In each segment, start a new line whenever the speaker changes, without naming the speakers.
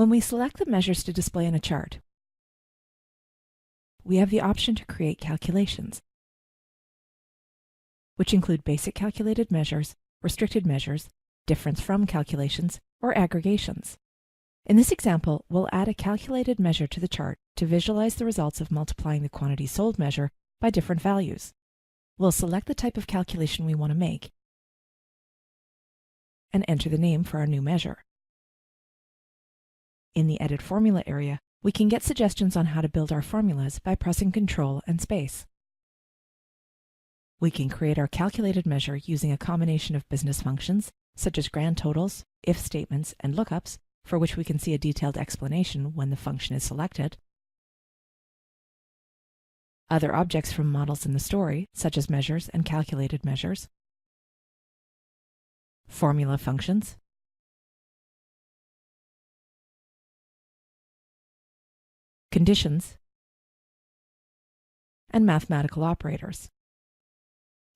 When we select the measures to display in a chart, we have the option to create calculations, which include basic calculated measures, restricted measures, difference from calculations, or aggregations. In this example, we'll add a calculated measure to the chart to visualize the results of multiplying the quantity sold measure by different values. We'll select the type of calculation we want to make and enter the name for our new measure. In the Edit Formula area, we can get suggestions on how to build our formulas by pressing Ctrl and space. We can create our calculated measure using a combination of business functions, such as grand totals, if statements, and lookups, for which we can see a detailed explanation when the function is selected. Other objects from models in the story, such as measures and calculated measures. Formula functions. Conditions. And mathematical operators.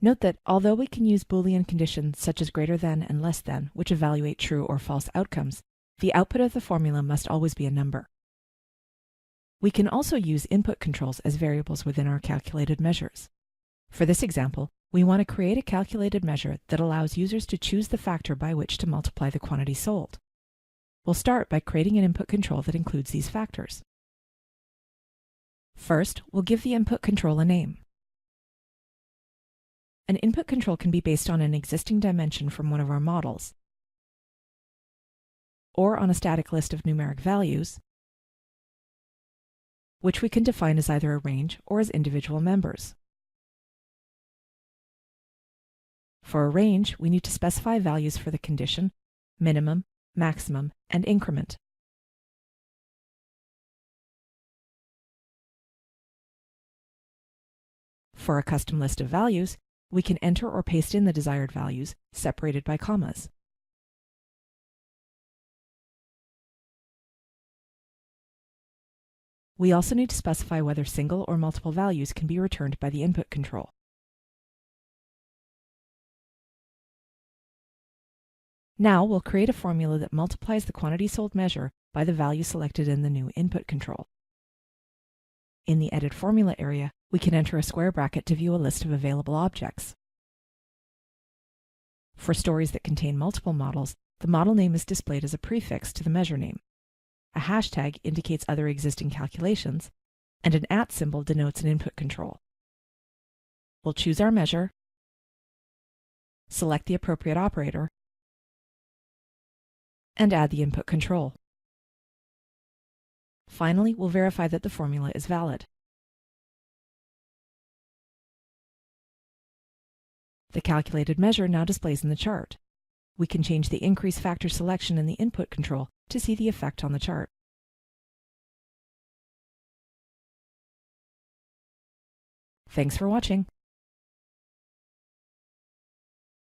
Note that although we can use Boolean conditions such as greater than and less than, which evaluate true or false outcomes, the output of the formula must always be a number. We can also use input controls as variables within our calculated measures. For this example, we want to create a calculated measure that allows users to choose the factor by which to multiply the quantity sold. We'll start by creating an input control that includes these factors. First, we'll give the input control a name. An input control can be based on an existing dimension from one of our models, or on a static list of numeric values, which we can define as either a range or as individual members. For a range, we need to specify values for the condition, minimum, maximum, and increment. For a custom list of values, we can enter or paste in the desired values, separated by commas. We also need to specify whether single or multiple values can be returned by the input control. Now we'll create a formula that multiplies the quantity sold measure by the value selected in the new input control. In the Edit Formula area, we can enter a square bracket to view a list of available objects. For stories that contain multiple models, the model name is displayed as a prefix to the measure name. A hashtag indicates other existing calculations, and an @ symbol denotes an input control. We'll choose our measure, select the appropriate operator, and add the input control. Finally, we'll verify that the formula is valid. The calculated measure now displays in the chart. We can change the increase factor selection in the input control to see the effect on the chart. Thanks for watching.